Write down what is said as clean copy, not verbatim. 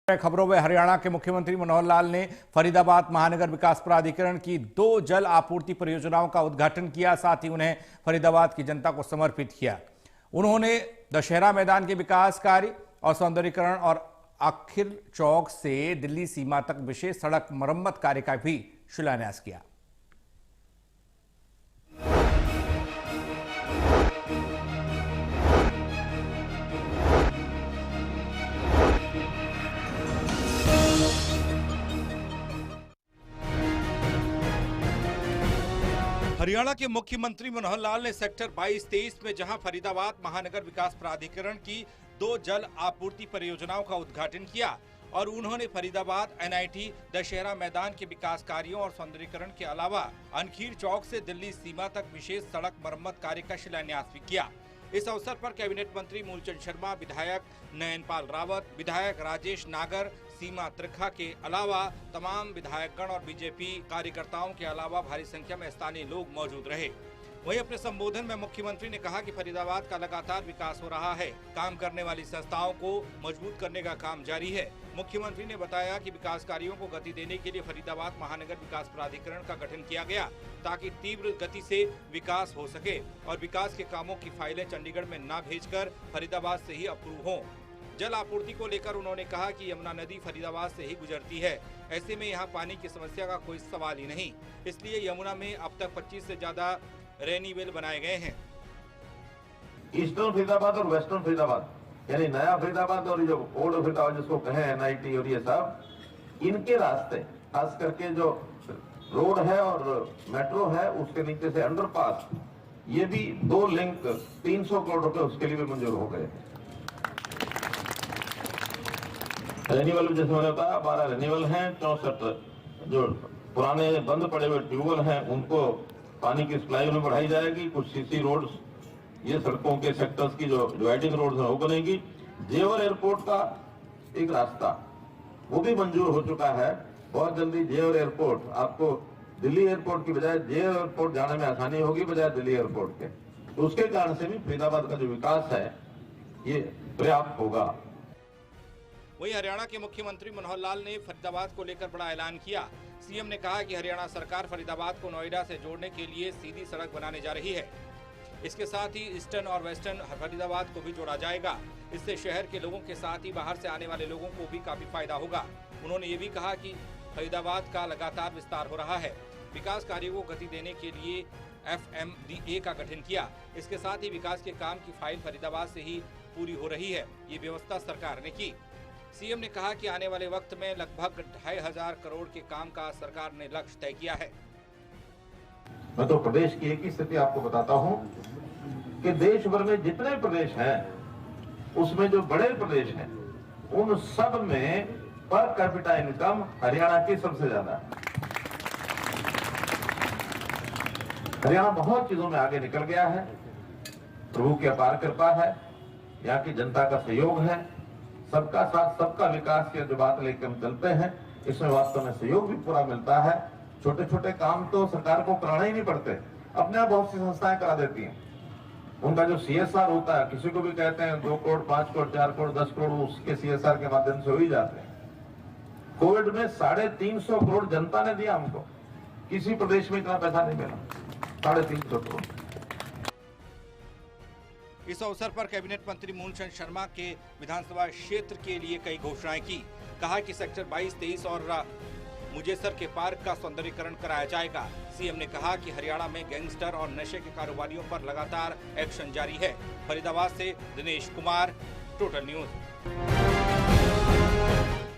खबरों में हरियाणा के मुख्यमंत्री मनोहर लाल ने फरीदाबाद महानगर विकास प्राधिकरण की 2 जल आपूर्ति परियोजनाओं का उद्घाटन किया। साथ ही उन्हें फरीदाबाद की जनता को समर्पित किया। उन्होंने दशहरा मैदान के विकास कार्य और सौंदर्यीकरण और आखिर चौक से दिल्ली सीमा तक विशेष सड़क मरम्मत कार्य का भी शिलान्यास किया। हरियाणा के मुख्यमंत्री मनोहर लाल ने सेक्टर 22-23 में जहां फरीदाबाद महानगर विकास प्राधिकरण की 2 जल आपूर्ति परियोजनाओं का उद्घाटन किया और उन्होंने फरीदाबाद एनआईटी दशहरा मैदान के विकास कार्यों और सौंदर्यीकरण के अलावा अनखीर चौक से दिल्ली सीमा तक विशेष सड़क मरम्मत कार्य का शिलान्यास भी किया। इस अवसर पर कैबिनेट मंत्री मूलचंद शर्मा, विधायक नयनपाल रावत, विधायक राजेश नागर, सीमा त्रिखा के अलावा तमाम विधायकगण और बीजेपी कार्यकर्ताओं के अलावा भारी संख्या में स्थानीय लोग मौजूद रहे। वहीं अपने संबोधन में मुख्यमंत्री ने कहा कि फरीदाबाद का लगातार विकास हो रहा है। काम करने वाली संस्थाओं को मजबूत करने का काम जारी है। मुख्यमंत्री ने बताया कि विकास कार्यों को गति देने के लिए फरीदाबाद महानगर विकास प्राधिकरण का गठन किया गया ताकि तीव्र गति से विकास हो सके और विकास के कामों की फाइलें चंडीगढ़ में न भेजकर फरीदाबाद से ही अप्रूव हों। जल आपूर्ति को लेकर उन्होंने कहा कि यमुना नदी फरीदाबाद से ही गुजरती है। ऐसे में यहाँ पानी की समस्या का कोई सवाल ही नहीं। इसलिए यमुना में अब तक 25 से ज्यादा रेनी वेल बनाए गए हैं। ईस्टर्न फरीदाबाद और वेस्टर्न फरीदाबाद यानी नया फरीदाबाद और जो ओल्ड फरीदाबाद जिसको कहें एनआईटी और ये सब, इनके रास्ते खास करके जो रोड है और मेट्रो है उसके नीचे से अंडरपास, ये भी 2 लिंक 300 करोड़ रुपए उसके लिए भी मंजूर हो गए। रेन्यूअल जैसे मैंने बताया 12 रेन्यूअल हैं, 64 जो पुराने बंद पड़े हुए ट्यूबवेल हैं उनको पानी की सप्लाई में बढ़ाई जाएगी। कुछ सीसी रोड्स, ये सड़कों के सेक्टर्स की जो डिवाइडिंग रोड्स हैं वो बनेगी। जेवर एयरपोर्ट का एक रास्ता वो भी मंजूर हो चुका है। बहुत जल्दी जेवर एयरपोर्ट आपको दिल्ली एयरपोर्ट की बजाय जेवर एयरपोर्ट जाने में आसानी होगी बजाय दिल्ली एयरपोर्ट के। तो उसके कारण से भी फरीदाबाद का जो विकास है ये पर्याप्त होगा। वहीं हरियाणा के मुख्यमंत्री मनोहर लाल ने फरीदाबाद को लेकर बड़ा ऐलान किया। सीएम ने कहा कि हरियाणा सरकार फरीदाबाद को नोएडा से जोड़ने के लिए सीधी सड़क बनाने जा रही है। इसके साथ ही ईस्टर्न और वेस्टर्न फरीदाबाद को भी जोड़ा जाएगा। इससे शहर के लोगों के साथ ही बाहर से आने वाले लोगों को भी काफी फायदा होगा। उन्होंने ये भी कहा कि फरीदाबाद का लगातार विस्तार हो रहा है। विकास कार्यों को गति देने के लिए FMDA का गठन किया। इसके साथ ही विकास के काम की फाइल फरीदाबाद से ही पूरी हो रही है। ये व्यवस्था सरकार ने की। सीएम ने कहा कि आने वाले वक्त में लगभग 2500 करोड़ के काम का सरकार ने लक्ष्य तय किया है। मैं तो प्रदेश की एक ही स्थिति आपको बताता हूं कि देश भर में जितने प्रदेश हैं उसमें जो बड़े प्रदेश हैं उन सब में पर कैपिटा इनकम हरियाणा की सबसे ज्यादा है। हरियाणा बहुत चीजों में आगे निकल गया है। प्रभु की अपार कृपा है, यहाँ की जनता का सहयोग है। सबका साथ सबका विकास की जो बात लेकर हम चलते हैं इसमें वास्तव में सहयोग भी पूरा मिलता है। छोटे छोटे काम तो सरकार को कराना ही नहीं पड़ते, अपने आप बहुत सी संस्थाएं करा देती हैं। उनका जो CSR होता है, किसी को भी कहते हैं 2 करोड़ 5 करोड़ 4 करोड़ 10 करोड़ उसके CSR के माध्यम से हो ही जाते हैं। कोविड में 350 करोड़ जनता ने दिया हमको, किसी प्रदेश में इतना पैसा नहीं मिला, 350 करोड़। इस अवसर पर कैबिनेट मंत्री मूलचंद शर्मा के विधानसभा क्षेत्र के लिए कई घोषणाएं की। कहा कि सेक्टर 22-23 और मुजेसर के पार्क का सौंदर्यीकरण कराया जाएगा। सीएम ने कहा कि हरियाणा में गैंगस्टर और नशे के कारोबारियों पर लगातार एक्शन जारी है। फरीदाबाद से दिनेश कुमार, टोटल न्यूज।